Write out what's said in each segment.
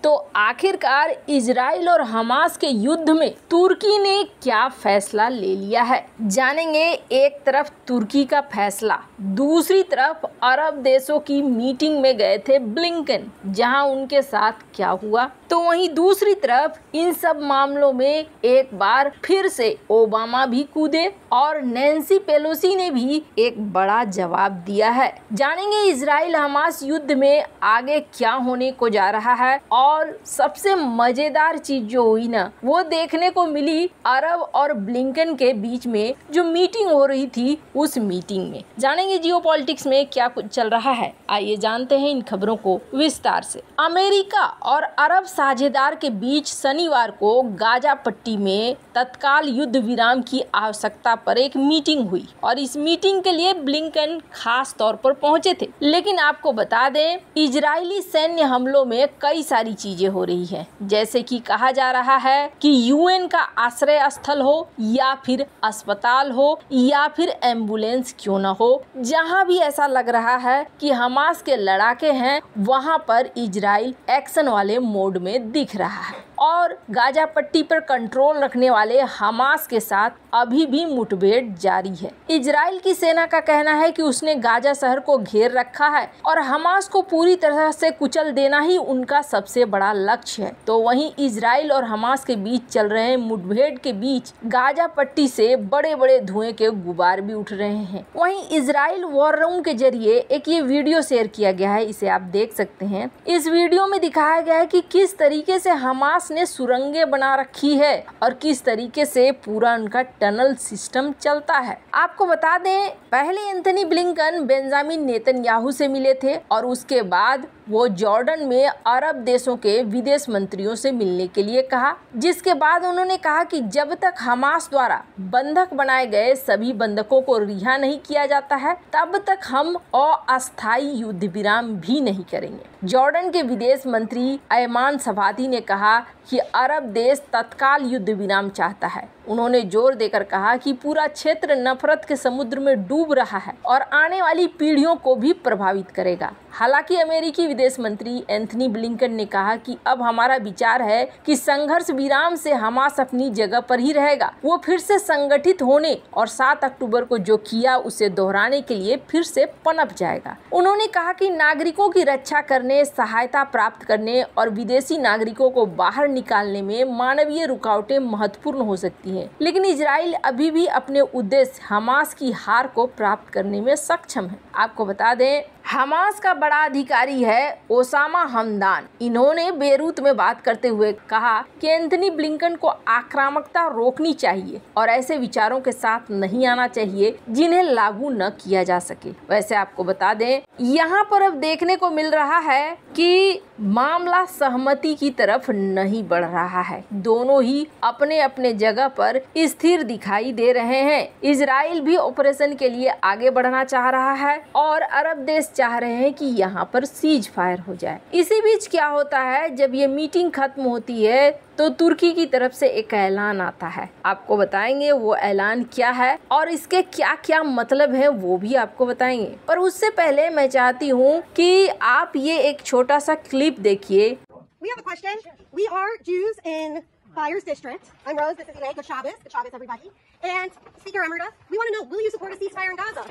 तो आखिरकार इजराइल और हमास के युद्ध में तुर्की ने क्या फैसला ले लिया है, जानेंगे। एक तरफ तुर्की का फैसला, दूसरी तरफ अरब देशों की मीटिंग में गए थे ब्लिंकन, जहां उनके साथ क्या हुआ। तो वहीं दूसरी तरफ इन सब मामलों में एक बार फिर से ओबामा भी कूदे और नैन्सी पेलोसी ने भी एक बड़ा जवाब दिया है। जानेंगे इजराइल हमास युद्ध में आगे क्या होने को जा रहा है। और सबसे मजेदार चीज जो हुई ना, वो देखने को मिली अरब और ब्लिंकन के बीच में जो मीटिंग हो रही थी, उस मीटिंग में। जानेंगे जियोपॉलिटिक्स में क्या कुछ चल रहा है। आइए जानते हैं इन खबरों को विस्तार से। अमेरिका और अरब साझेदार के बीच शनिवार को गाजा पट्टी में तत्काल युद्ध विराम की आवश्यकता पर एक मीटिंग हुई और इस मीटिंग के लिए ब्लिंकन खास तौर पर पहुंचे थे। लेकिन आपको बता दें, इजरायली सैन्य हमलों में कई सारी चीजें हो रही हैं, जैसे कि कहा जा रहा है कि यूएन का आश्रय स्थल हो या फिर अस्पताल हो या फिर एम्बुलेंस क्यों न हो, जहां भी ऐसा लग रहा है कि हमास के लड़ाके हैं, वहां पर इजराइल एक्शन वाले मोड में दिख रहा है। और गाजा पट्टी पर कंट्रोल रखने वाले हमास के साथ अभी भी मुठभेड़ जारी है। इजराइल की सेना का कहना है कि उसने गाजा शहर को घेर रखा है और हमास को पूरी तरह से कुचल देना ही उनका सबसे बड़ा लक्ष्य है। तो वहीं इजराइल और हमास के बीच चल रहे मुठभेड़ के बीच गाजा पट्टी से बड़े बड़े धुएं के गुबार भी उठ रहे हैं। वहीं इजराइल वॉर रूम के जरिए एक ये वीडियो शेयर किया गया है, इसे आप देख सकते हैं। इस वीडियो में दिखाया गया है कि किस तरीके से हमास ने सुरंगें बना रखी है और किस तरीके से पूरा उनका टनल सिस्टम चलता है। आपको बता दें, पहले एंथनी ब्लिंकन बेंजामिन नेतन्याहू से मिले थे और उसके बाद वो जॉर्डन में अरब देशों के विदेश मंत्रियों से मिलने के लिए कहा, जिसके बाद उन्होंने कहा कि जब तक हमास द्वारा बंधक बनाए गए सभी बंधकों को रिहा नहीं किया जाता है, तब तक हम अस्थायी युद्ध विराम भी नहीं करेंगे। जॉर्डन के विदेश मंत्री अयमान सफादी ने कहा कि अरब देश तत्काल युद्ध विराम चाहता है। उन्होंने जोर देकर कहा कि पूरा क्षेत्र नफरत के समुद्र में डूब रहा है और आने वाली पीढ़ियों को भी प्रभावित करेगा। हालांकि अमेरिकी विदेश मंत्री एंथनी ब्लिंकन ने कहा कि अब हमारा विचार है कि संघर्ष विराम से हमास अपनी जगह पर ही रहेगा। वो फिर से संगठित होने और 7 अक्टूबर को जो किया उसे दोहराने के लिए फिर से पनप जाएगा। उन्होंने कहा कि नागरिकों की रक्षा करने, सहायता प्राप्त करने और विदेशी नागरिकों को बाहर निकालने में मानवीय रुकावटें महत्वपूर्ण हो सकती हैं, लेकिन इजराइल अभी भी अपने उद्देश्य हमास की हार को प्राप्त करने में सक्षम है। आपको बता दें, हमास का बड़ा अधिकारी है ओसामा हमदान। इन्होंने बेरूत में बात करते हुए कहा कि एंथनी ब्लिंकन को आक्रामकता रोकनी चाहिए और ऐसे विचारों के साथ नहीं आना चाहिए जिन्हें लागू न किया जा सके। वैसे आपको बता दें, यहाँ पर अब देखने को मिल रहा है कि मामला सहमति की तरफ नहीं बढ़ रहा है। दोनों ही अपने अपने जगह पर स्थिर दिखाई दे रहे हैं। इजराइल भी ऑपरेशन के लिए आगे बढ़ना चाह रहा है और अरब देश चाह रहे हैं कि यहाँ पर सीज फायर हो जाए। इसी बीच क्या होता है, जब ये मीटिंग खत्म होती है तो तुर्की की तरफ से एक ऐलान आता है। आपको बताएंगे वो ऐलान क्या है और इसके क्या क्या मतलब है, वो भी आपको बताएंगे। पर उससे पहले मैं चाहती हूँ कि आप ये एक छोटा सा क्लिप देखिए। We have a question. We are Jews in Fires District. I'm Rose. This is Elaine. Good Shabbos. Good Shabbos, everybody. And Speaker Emerda, we want to know, will you support a ceasefire in Gaza?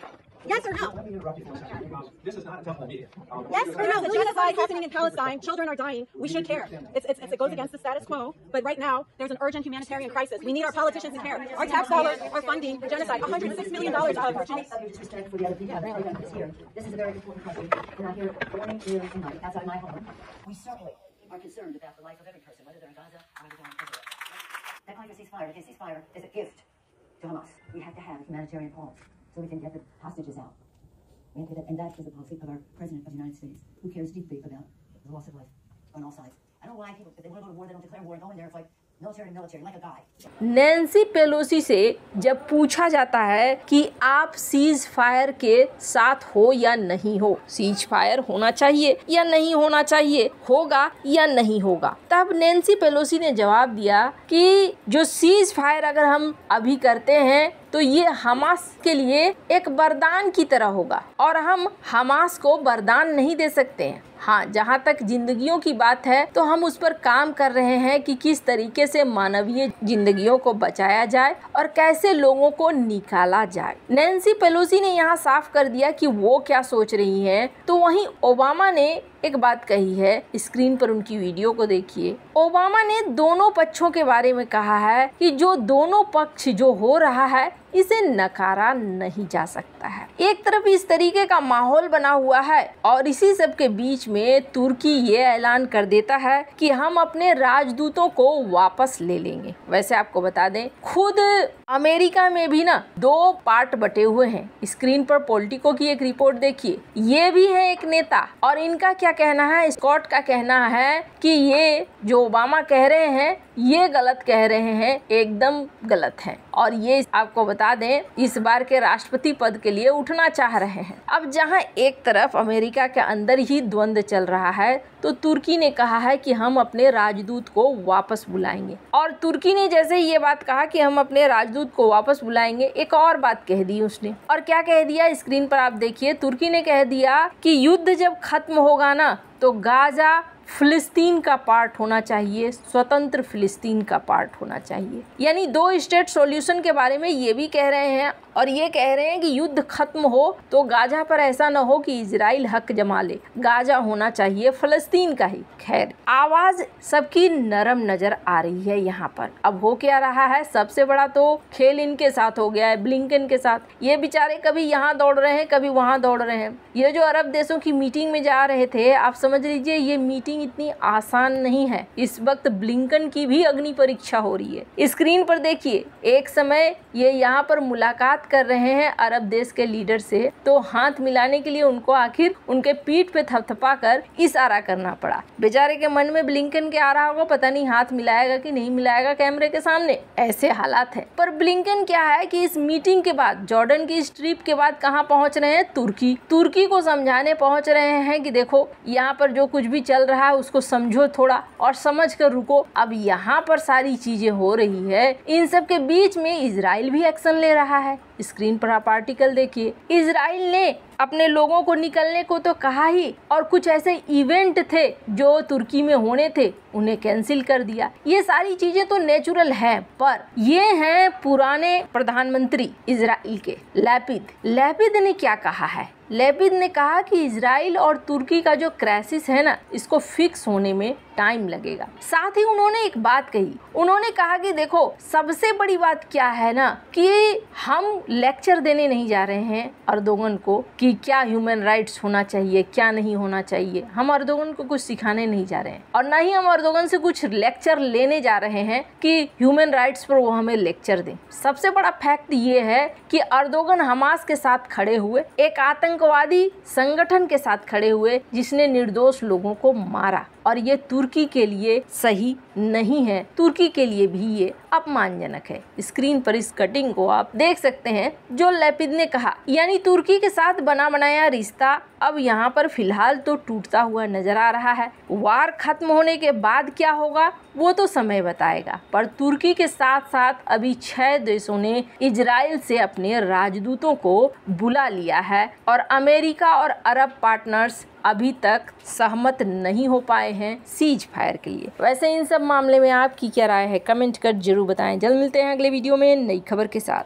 Yes or no? Let me interrupt you for a second, because this is not a temple media. Yes or no? The genocide happening in Palestine. Children are dying. We should care. It goes against the status quo. But right now, there's an urgent humanitarian crisis. We need our politicians to care. Our tax dollars are funding the genocide. $106 million of This is a very important country, and I'm here morning, noon, and night outside my home. We certainly are concerned about the life of every person, whether they're in Gaza or whether they're in Israel. That kind of ceasefire is a gift to Hamas. We have to have a humanitarian pause so we can get the hostages out. We have to get that, and that is the policy of our President of the United States, who cares deeply about the loss of life on all sides. I don't know why people, if they want to go to war, they don't declare war and go in there. It's like military, like a guy. Nancy Pelosi से जब पूछा जाता है कि आप cease fire के साथ हो या नहीं हो, सीज फायर होना चाहिए या नहीं होना चाहिए, होगा या नहीं होगा, तब नैन्सी पेलोसी ने जवाब दिया कि जो सीज फायर अगर हम अभी करते हैं तो ये हमास के लिए एक वरदान की तरह होगा और हम हमास को वरदान नहीं दे सकते हैं। हाँ, जहाँ तक जिंदगियों की बात है तो हम उस पर काम कर रहे हैं कि किस तरीके से मानवीय जिंदगियों को बचाया जाए और कैसे लोगों को निकाला जाए। नैन्सी पेलोसी ने यहाँ साफ कर दिया कि वो क्या सोच रही हैं। तो वहीं ओबामा ने एक बात कही है, स्क्रीन पर उनकी वीडियो को देखिए। ओबामा ने दोनों पक्षों के बारे में कहा है कि जो दोनों पक्ष जो हो रहा है इसे नकारा नहीं जा सकता है। एक तरफ इस तरीके का माहौल बना हुआ है और इसी सब के बीच में तुर्की ये ऐलान कर देता है कि हम अपने राजदूतों को वापस ले लेंगे। वैसे आपको बता दें, खुद अमेरिका में भी ना 2 पार्ट बटे हुए हैं। स्क्रीन पर पॉलिटिको की एक रिपोर्ट देखिए, ये भी है एक नेता और इनका क्या कहना है, स्कॉट का कहना है कि ये जो ओबामा कह रहे हैं ये गलत कह रहे हैं, एकदम गलत है। और ये आपको बता दें, इस बार के राष्ट्रपति पद के लिए उठना चाह रहे हैं। अब जहां एक तरफ अमेरिका के अंदर ही द्वंद्व चल रहा है तो तुर्की ने कहा है कि हम अपने राजदूत को वापस बुलाएंगे। और तुर्की ने जैसे ये बात कहा कि हम अपने राजदूत को वापस बुलाएंगे, एक और बात कह दी उसने। और क्या कह दिया, स्क्रीन पर आप देखिए। तुर्की ने कह दिया कि युद्ध जब खत्म होगा ना तो गाजा फिलिस्तीन का पार्ट होना चाहिए, स्वतंत्र फिलिस्तीन का पार्ट होना चाहिए। यानी 2 स्टेट सॉल्यूशन के बारे में ये भी कह रहे हैं और ये कह रहे हैं कि युद्ध खत्म हो तो गाजा पर ऐसा न हो कि इजराइल हक जमा ले, गाजा होना चाहिए फिलिस्तीन का ही। खैर, आवाज सबकी नरम नजर आ रही है यहाँ पर। अब हो क्या रहा है, सबसे बड़ा तो खेल इनके साथ हो गया है, ब्लिंकन के साथ। ये बेचारे कभी यहाँ दौड़ रहे हैं कभी वहाँ दौड़ रहे हैं। ये जो अरब देशों की मीटिंग में जा रहे थे, आप समझ लीजिए ये मीटिंग इतनी आसान नहीं है। इस वक्त ब्लिंकन की भी अग्नि परीक्षा हो रही है। स्क्रीन पर देखिए, एक समय ये यहाँ पर मुलाकात कर रहे हैं अरब देश के लीडर से, तो हाथ मिलाने के लिए उनको आखिर उनके पीठ पे थपथपा कर इशारा करना पड़ा। बेचारे के मन में ब्लिंकन के आ रहा होगा, पता नहीं हाथ मिलाएगा कि नहीं मिलाएगा कैमरे के सामने, ऐसे हालात है। पर ब्लिंकन क्या है कि इस मीटिंग के बाद, जॉर्डन की इस ट्रिप के बाद कहाँ पहुँच रहे हैं, तुर्की को समझाने पहुँच रहे हैं कि देखो यहाँ पर जो कुछ भी चल रहा है उसको समझो थोड़ा और समझ कर रुको। अब यहाँ पर सारी चीजें हो रही है, इन सब के बीच में इजराइल भी एक्शन ले रहा है। स्क्रीन पर आप आर्टिकल देखिए। इजराइल ने अपने लोगों को निकलने को तो कहा ही, और कुछ ऐसे इवेंट थे जो तुर्की में होने थे उन्हें कैंसिल कर दिया। ये सारी चीजें तो नेचुरल है, पर ये हैं पुराने प्रधानमंत्री इजराइल के लैपिद ने क्या कहा है। लैपिद ने कहा कि इजराइल और तुर्की का जो क्राइसिस है ना, इसको फिक्स होने में टाइम लगेगा। साथ ही उन्होंने एक बात कही, उन्होंने कहा कि देखो सबसे बड़ी बात क्या है ना, कि हम लेक्चर देने नहीं जा रहे हैं अर्दोगन को कि क्या ह्यूमन राइट्स होना चाहिए क्या नहीं होना चाहिए। हम अर्दोगन को कुछ सिखाने नहीं जा रहे हैं और ना ही हम अर्दोगन से कुछ लेक्चर लेने जा रहे हैं कि ह्यूमन राइट्स पर वो हमें लेक्चर दें। सबसे बड़ा फैक्ट ये है कि अर्दोगन हमास के साथ खड़े हुए, एक आतंकवादी संगठन के साथ खड़े हुए जिसने निर्दोष लोगों को मारा, और ये तुर्की के लिए सही नहीं है, तुर्की के लिए भी ये अपमानजनक है। स्क्रीन पर इस कटिंग को आप देख सकते हैं जो लैपिद ने कहा, यानी तुर्की के साथ बना बनाया रिश्ता अब यहाँ पर फिलहाल तो टूटता हुआ नजर आ रहा है। वार खत्म होने के बाद क्या होगा वो तो समय बताएगा, पर तुर्की के साथ साथ अभी 6 देशों ने इजराइल से अपने राजदूतों को बुला लिया है और अमेरिका और अरब पार्टनर्स अभी तक सहमत नहीं हो पाए हैं सीज फायर के लिए। वैसे इन सब मामले में आपकी क्या राय है, कमेंट कर जरूर बताएं। जल्द मिलते हैं अगले वीडियो में नई खबर के साथ।